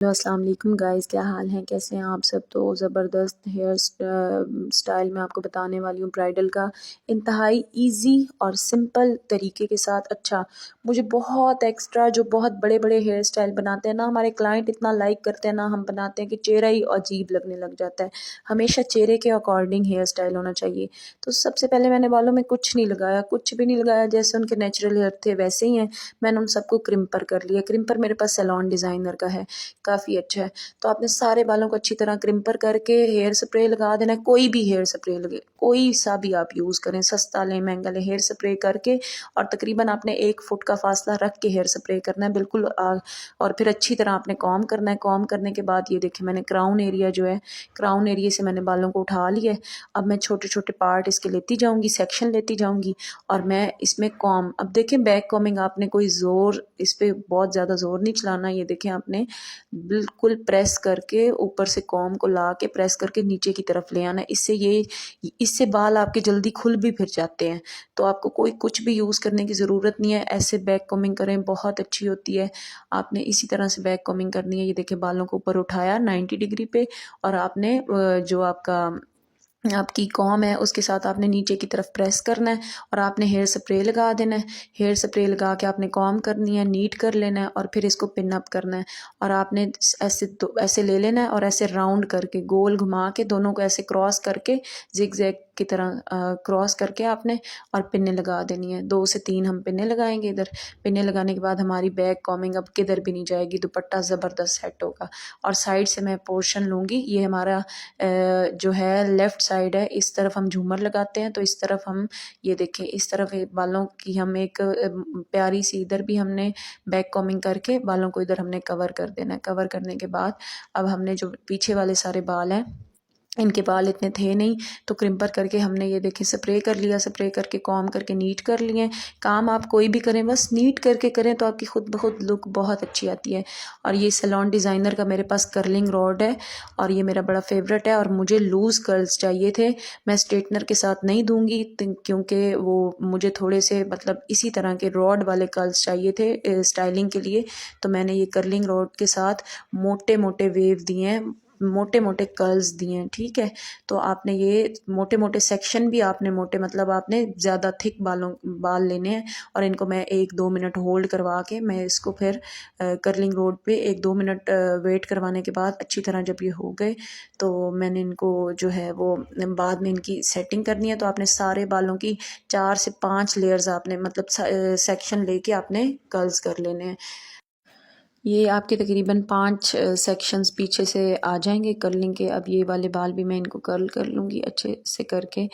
Hello अस्सलाम वालेकुम guys, क्या हाल हैं, कैसे हैं आप सब। तो ज़बरदस्त हेयर स्टाइल मैं आपको बताने वाली हूँ ब्राइडल का, इंतहाई इजी और सिंपल तरीके के साथ। अच्छा, मुझे बहुत एक्स्ट्रा जो बहुत बड़े बड़े हेयर स्टाइल बनाते हैं ना, हमारे क्लाइंट इतना लाइक करते हैं ना, हम बनाते हैं कि चेहरा ही अजीब लगने लग जाता है। हमेशा चेहरे के अकॉर्डिंग हेयर स्टाइल होना चाहिए। तो सबसे पहले मैंने बालों में कुछ नहीं लगाया, कुछ भी नहीं लगाया, जैसे उनके नेचुरल हेयर थे वैसे ही हैं। मैंने उन सबको क्रिम्पर कर लिया। क्रिम्पर मेरे पास सैलॉन डिज़ाइनर का है, काफ़ी अच्छा है। तो आपने सारे बालों को अच्छी तरह क्रिम्पर करके हेयर स्प्रे लगा देना है। कोई भी हेयर स्प्रे लगे, कोई सा भी आप यूज़ करें, सस्ता लें महंगा लें, हेयर स्प्रे करके और तकरीबन आपने 1 फुट का फासला रख के हेयर स्प्रे करना है बिल्कुल। और फिर अच्छी तरह आपने कॉम करना है। कॉम करने के बाद ये देखिए, मैंने क्राउन एरिया जो है, क्राउन एरिया से मैंने बालों को उठा लिया है। अब मैं छोटे छोटे पार्ट इसके लेती जाऊँगी, सेक्शन लेती जाऊँगी और मैं इसमें कॉम, अब देखें बैक कॉमिंग आपने कोई ज़ोर, इस पर बहुत ज़्यादा ज़ोर नहीं चलाना। ये देखें, आपने बिल्कुल प्रेस करके ऊपर से कॉम को ला के प्रेस करके नीचे की तरफ ले आना। इससे बाल आपके जल्दी खुल भी फिर जाते हैं। तो आपको कोई कुछ भी यूज़ करने की ज़रूरत नहीं है, ऐसे बैक कॉमिंग करें, बहुत अच्छी होती है। आपने इसी तरह से बैक कॉमिंग करनी है। ये देखिए, बालों को ऊपर उठाया 90 डिग्री पे और आपने जो आपकी कॉम है उसके साथ आपने नीचे की तरफ प्रेस करना है और आपने हेयर स्प्रे लगा देना है। हेयर स्प्रे लगा के आपने कॉम करनी है, नीट कर लेना है और फिर इसको पिन अप करना है। और आपने ऐसे ले लेना है और ऐसे राउंड करके गोल घुमा के दोनों को ऐसे क्रॉस करके जिग जैग की तरह क्रॉस करके आपने और पिन्ने लगा देनी है। 2 से 3 हम पिन्ने लगाएंगे इधर। पिन्ने लगाने के बाद हमारी बैक कॉमिंग अब किधर भी नहीं जाएगी, दुपट्टा ज़बरदस्त सेट होगा। और साइड से मैं पोर्शन लूँगी, ये हमारा जो है लेफ़्ट साइड है, इस तरफ हम झूमर लगाते हैं तो इस तरफ हम, ये देखें, इस तरफ बालों की हम एक प्यारी सी, इधर भी हमने बैक कॉमिंग करके बालों को इधर हमने कवर कर देना है। कवर करने के बाद अब हमने जो पीछे वाले सारे बाल हैं, इनके बाल इतने थे नहीं तो क्रिम्पर करके हमने ये देखिए स्प्रे कर लिया। स्प्रे करके कॉम करके नीट कर लिए। काम आप कोई भी करें, बस नीट करके करें तो आपकी खुद ब खुद लुक बहुत अच्छी आती है। और ये सैलॉन डिज़ाइनर का मेरे पास कर्लिंग रॉड है और ये मेरा बड़ा फेवरेट है। और मुझे लूज़ कर्ल्स चाहिए थे, मैं स्ट्रेटनर के साथ नहीं दूंगी क्योंकि वो मुझे थोड़े से मतलब इसी तरह के रॉड वाले कर्ल्स चाहिए थे स्टाइलिंग के लिए। तो मैंने ये कर्लिंग रॉड के साथ मोटे मोटे वेव दिए हैं, मोटे मोटे कर्ल्स दिए हैं, ठीक है। तो आपने ये मोटे मोटे सेक्शन भी आपने मोटे, मतलब आपने ज़्यादा थिक बाल लेने हैं। और इनको मैं 1-2 मिनट होल्ड करवा के मैं इसको फिर कर्लिंग रोड पे 1-2 मिनट वेट करवाने के बाद अच्छी तरह जब ये हो गए तो मैंने इनको जो है वो बाद में इनकी सेटिंग करनी है। तो आपने सारे बालों की 4 से 5 लेयर्स आपने मतलब सेक्शन लेके आपने कर्ल्स कर लेने हैं। ये आपके तकरीबन 5 सेक्शंस पीछे से आ जाएंगे कर्लिंग के। अब ये वाले बाल भी मैं इनको कर्ल कर लूँगी अच्छे से करके।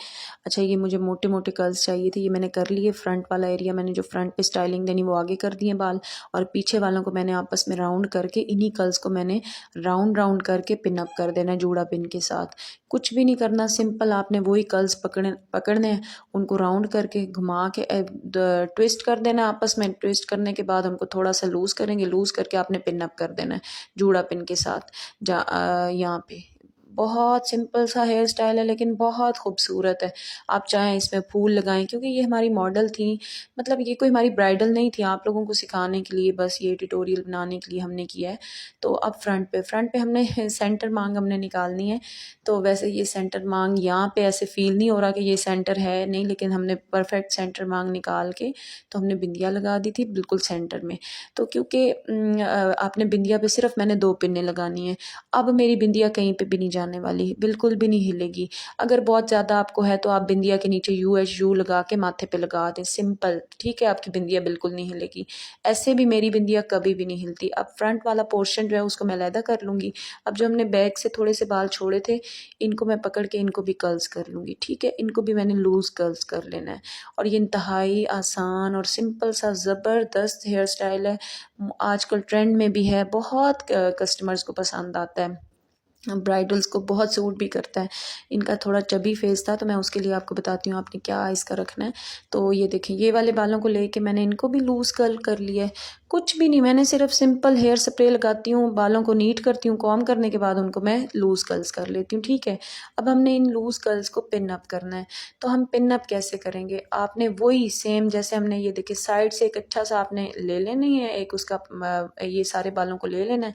अच्छा, ये मुझे मोटे मोटे कर्ल्स चाहिए थे, ये मैंने कर लिए। फ्रंट वाला एरिया मैंने जो फ्रंट पे स्टाइलिंग देनी वो आगे कर दिए बाल, और पीछे वालों को मैंने आपस में राउंड करके इन्हीं कर्ल्स को मैंने राउंड राउंड करके पिन अप कर देना है जूड़ा पिन के साथ। कुछ भी नहीं करना, सिंपल आपने वही कर्ल्स पकड़ने हैं, उनको राउंड करके घुमा के ट्विस्ट कर देना आपस में। ट्विस्ट करने के बाद हमको थोड़ा सा लूज़ करेंगे, लूज़ करके आपने पिन अप कर देना है जूड़ा पिन के साथ। यहाँ पे बहुत सिंपल सा हेयर स्टाइल है लेकिन बहुत खूबसूरत है। आप चाहें इसमें फूल लगाएं, क्योंकि ये हमारी मॉडल थी, मतलब ये कोई हमारी ब्राइडल नहीं थी, आप लोगों को सिखाने के लिए बस ये ट्यूटोरियल बनाने के लिए हमने किया है। तो अब फ्रंट पे हमने सेंटर मांग हमने निकालनी है। तो वैसे ये सेंटर मांग यहाँ पे ऐसे फील नहीं हो रहा कि ये सेंटर है नहीं, लेकिन हमने परफेक्ट सेंटर मांग निकाल के तो हमने बिंदिया लगा दी थी बिल्कुल सेंटर में। तो क्योंकि आपने बिंदिया पे सिर्फ मैंने 2 पिन्ने लगानी है। अब मेरी बिंदिया कहीं पे भी नहीं जाने वाली, बिल्कुल भी नहीं हिलेगी। अगर बहुत ज़्यादा आपको है तो आप बिंदिया के नीचे यू लगा के माथे पे लगा दें, सिंपल, ठीक है, आपकी बिंदिया बिल्कुल नहीं हिलेगी। ऐसे भी मेरी बिंदिया कभी भी नहीं हिलती। अब फ्रंट वाला पोर्शन जो है उसको मैं अलहदा कर लूँगी। अब जो हमने बैक से थोड़े से बाल छोड़े थे, इनको मैं पकड़ के इनको भी कर्ल्स कर लूँगी, ठीक है। इनको भी मैंने लूज़ कर्ल्स कर लेना है। और ये इंतहाई आसान और सिंपल सा ज़बरदस्त हेयर स्टाइल है, आजकल ट्रेंड में भी है, बहुत कस्टमर्स को पसंद आता है, ब्राइडल्स को बहुत सूट भी करता है। इनका थोड़ा चबी फेस था तो मैं उसके लिए आपको बताती हूँ आपने क्या इसका रखना है। तो ये देखें, ये वाले बालों को लेके मैंने इनको भी लूज़ कर्ल कर लिया है। कुछ भी नहीं, मैंने सिर्फ सिंपल हेयर स्प्रे लगाती हूँ, बालों को नीट करती हूँ, कॉम करने के बाद उनको मैं लूज़ कर्ल्स कर लेती हूँ, ठीक है। अब हमने इन लूज़ कर्ल्स को पिन अप करना है। तो हम पिन अप कैसे करेंगे, आपने वही सेम जैसे हमने ये देखिए साइड से एक अच्छा सा आपने ले लेनी है, एक उसका ये सारे बालों को ले लेना है,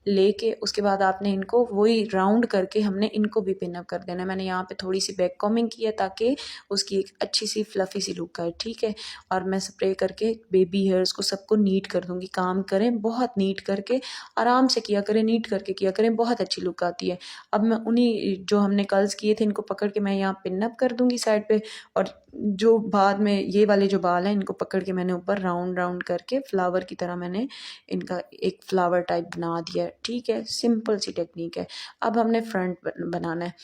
लेके उसके बाद आपने इनको वही राउंड करके हमने इनको भी पिन अप कर देना है। मैंने यहाँ पे थोड़ी सी बैक कॉमिंग की है ताकि उसकी एक अच्छी सी फ्लफ़ी सी लुक आए, ठीक है। और मैं स्प्रे करके बेबी हेयर्स को सबको नीट कर दूँगी। काम करें बहुत नीट करके, आराम से किया करें, नीट करके किया करें, बहुत अच्छी लुक आती है। अब मैं उन्हीं जो हमने कर्ल्स किए थे इनको पकड़ के मैं यहाँ पिन अप कर दूँगी साइड पे, और जो बाद में ये वाले जो बाल हैं इनको पकड़ के मैंने ऊपर राउंड राउंड करके फ्लावर की तरह मैंने इनका एक फ्लावर टाइप बना दिया है, ठीक है। सिंपल सी टेक्निक है। अब हमने फ्रंट बनाना है।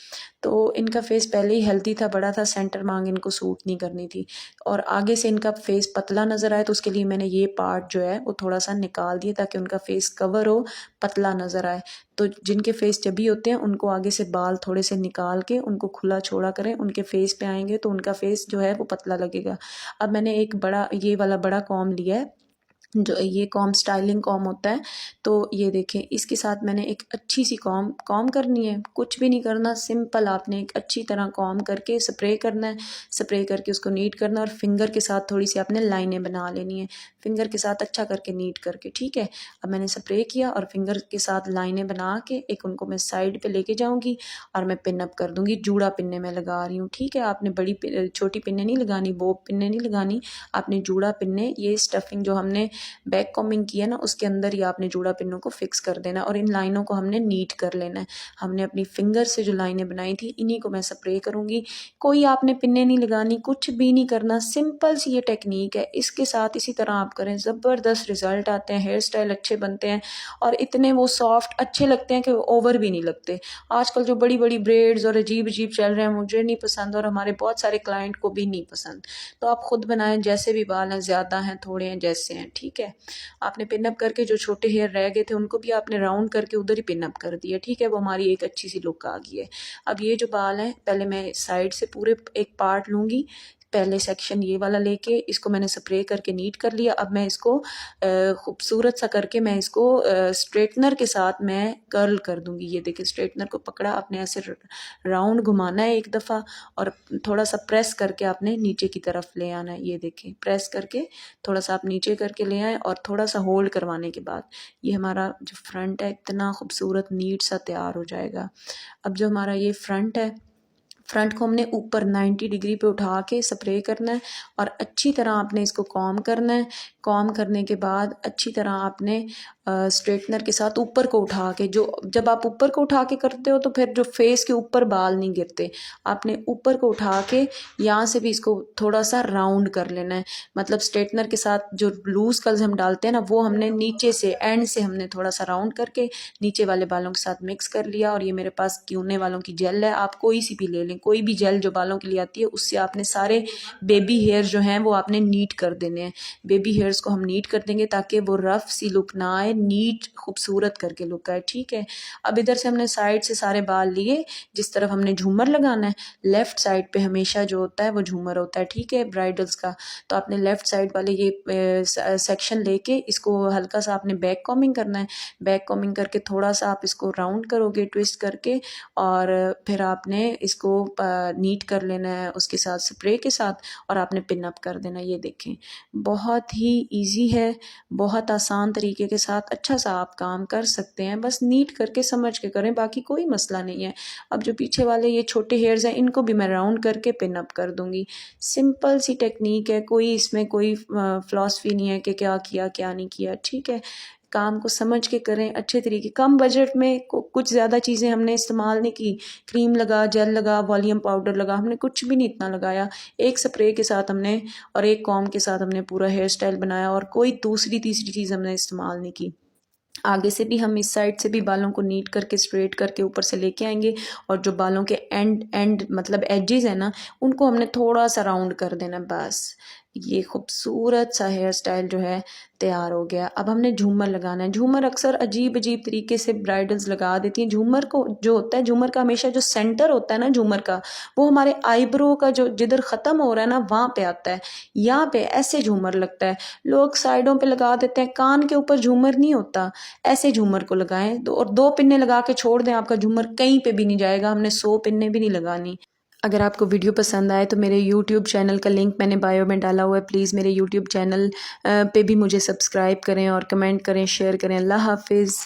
तो इनका फेस पहले ही हेल्दी था, बड़ा था, सेंटर मांग इनको सूट नहीं करनी थी, और आगे से इनका फेस पतला नज़र आए तो उसके लिए मैंने ये पार्ट जो है वो थोड़ा सा निकाल दिया ताकि उनका फेस कवर हो, पतला नज़र आए। तो जिनके फेस चबी होते हैं उनको आगे से बाल थोड़े से निकाल के उनको खुला छोड़ा करें, उनके फेस पे आएंगे तो उनका फेस जो है वो पतला लगेगा। अब मैंने एक बड़ा ये वाला बड़ा कॉम्ब लिया है, जो ये कॉम स्टाइलिंग कॉम होता है। तो ये देखें, इसके साथ मैंने एक अच्छी सी कॉम कॉम करनी है, कुछ भी नहीं करना, सिंपल आपने एक अच्छी तरह कॉम करके स्प्रे करना है, स्प्रे करके उसको नीट करना है, और फिंगर के साथ थोड़ी सी आपने लाइनें बना लेनी है, फिंगर के साथ अच्छा करके नीट करके, ठीक है। अब मैंने स्प्रे किया और फिंगर के साथ लाइनें बना के एक उनको मैं साइड पे लेके जाऊंगी और मैं पिन अप कर दूंगी। जूड़ा पिन्ने मैं लगा रही हूँ, ठीक है। आपने छोटी पिन्ने नहीं लगानी, बोब पिन्ने नहीं लगानी, आपने जूड़ा पिन्ने, ये स्टफिंग जो हमने बैक कॉमिंग की है ना उसके अंदर ही आपने जूड़ा पिन्नों को फिक्स कर देना, और इन लाइनों को हमने नीट कर लेना है। हमने अपनी फिंगर से जो लाइनें बनाई थी इन्हीं को मैं स्प्रे करूँगी। कोई आपने पिन्ने नहीं लगानी, कुछ भी नहीं करना, सिंपल सी ये टेक्निक है। इसके साथ इसी तरह आप करें, ज़बरदस्त रिजल्ट आते हैं, हेयर स्टाइल अच्छे बनते हैं, और इतने वो सॉफ्ट अच्छे लगते हैं कि ओवर भी नहीं लगते। आजकल जो बड़ी बड़ी ब्रेड्स और अजीब अजीब चल रहे हैं मुझे नहीं पसंद, और हमारे बहुत सारे क्लाइंट को भी नहीं पसंद। तो आप खुद बनाएं, जैसे भी बाल हैं, ज़्यादा हैं थोड़े हैं जैसे हैं, ठीक है। आपने पिन अप करके जो छोटे हेयर रह गए थे उनको भी आपने राउंड करके उधर ही पिन अप कर दिया, ठीक है। वो हमारी एक अच्छी सी लुक आ गई है। अब ये जो बाल हैं, पहले मैं साइड से पूरे एक पार्ट लूँगी, पहले सेक्शन ये वाला लेके इसको मैंने स्प्रे करके नीट कर लिया। अब मैं इसको खूबसूरत सा करके मैं इसको स्ट्रेटनर के साथ मैं कर्ल कर दूंगी। ये देखिए, स्ट्रेटनर को पकड़ा, आपने ऐसे राउंड घुमाना है एक दफ़ा, और थोड़ा सा प्रेस करके आपने नीचे की तरफ ले आना है। ये देखें, प्रेस करके थोड़ा सा आप नीचे करके ले आए, और थोड़ा सा होल्ड करवाने के बाद ये हमारा जो फ्रंट है इतना खूबसूरत नीट सा तैयार हो जाएगा। अब जो हमारा ये फ्रंट है, फ्रंट को हमने ऊपर 90 डिग्री पे उठा के स्प्रे करना है, और अच्छी तरह आपने इसको कॉम करना है। कॉम करने के बाद अच्छी तरह आपने स्ट्रेटनर के साथ ऊपर को उठा के, जो जब आप ऊपर को उठा के करते हो तो फिर जो फेस के ऊपर बाल नहीं गिरते, आपने ऊपर को उठा के यहाँ से भी इसको थोड़ा सा राउंड कर लेना है। मतलब स्ट्रेटनर के साथ जो लूज़ कर्ल्स हम डालते हैं ना, वो हमने नीचे से एंड से हमने थोड़ा सा राउंड करके नीचे वाले बालों के साथ मिक्स कर लिया। और ये मेरे पास क्यूने वालों की जेल है, आप कोई सी भी ले लें, कोई भी जेल जो बालों के लिए आती है, उससे आपने सारे बेबी हेयर जो हैं वो आपने नीट कर देने हैं। बेबी हेयर्स को हम नीट कर देंगे ताकि वो रफ सी लुक ना आए, नीट खूबसूरत करके लुक आए, ठीक है। अब इधर से हमने साइड से सारे बाल लिए, जिस तरफ हमने झूमर लगाना है, लेफ्ट साइड पे हमेशा जो होता है वो झूमर होता है, ठीक है, ब्राइडल्स का। तो आपने लेफ्ट साइड वाले ये सेक्शन लेके इसको हल्का सा आपने बैक कॉमिंग करना है। बैक कॉमिंग करके थोड़ा सा आप इसको राउंड करोगे ट्विस्ट करके, और फिर आपने इसको नीट कर लेना है उसके साथ स्प्रे के साथ, और आपने पिन अप कर देना। ये देखें, बहुत ही इजी है, बहुत आसान तरीके के साथ अच्छा सा आप काम कर सकते हैं, बस नीट करके समझ के करें, बाकी कोई मसला नहीं है। अब जो पीछे वाले ये छोटे हेयर्स हैं इनको भी मैं राउंड करके पिन अप कर दूंगी। सिंपल सी टेक्निक है, कोई इसमें कोई फिलॉसफी नहीं है कि क्या किया क्या नहीं किया, ठीक है। काम को समझ के करें अच्छे तरीके, कम बजट में कुछ ज़्यादा चीज़ें हमने इस्तेमाल नहीं की, क्रीम लगा, जेल लगा, वॉल्यूम पाउडर लगा, हमने कुछ भी नहीं इतना लगाया। एक स्प्रे के साथ हमने और एक कॉम के साथ हमने पूरा हेयर स्टाइल बनाया, और कोई दूसरी तीसरी चीज़ हमने इस्तेमाल नहीं की। आगे से भी हम इस साइड से भी बालों को नीट करके स्ट्रेट करके ऊपर से लेके आएंगे, और जो बालों के एंड एंड मतलब एजेस है ना, उनको हमने थोड़ा सा राउंड कर देना, बस ये खूबसूरत सा हेयर स्टाइल जो है तैयार हो गया। अब हमने झूमर लगाना है। झूमर अक्सर अजीब अजीब तरीके से ब्राइडल्स लगा देती हैं। झूमर को जो होता है, झूमर का हमेशा जो सेंटर होता है ना झूमर का, वो हमारे आईब्रो का जो जिधर ख़त्म हो रहा है ना वहाँ पे आता है। यहाँ पे ऐसे झूमर लगता है। लोग साइडों पे लगा देते हैं, कान के ऊपर झूमर नहीं होता। ऐसे झूमर को लगाएं और 2 पिन्ने लगा के छोड़ दें, आपका झूमर कहीं पे भी नहीं जाएगा। हमने 100 पिन्ने भी नहीं लगानी। अगर आपको वीडियो पसंद आए तो मेरे यूट्यूब चैनल का लिंक मैंने बायो में डाला हुआ है। प्लीज़ मेरे यूट्यूब चैनल पे भी मुझे सब्सक्राइब करें और कमेंट करें, शेयर करें। अल्लाह हाफ़िज़।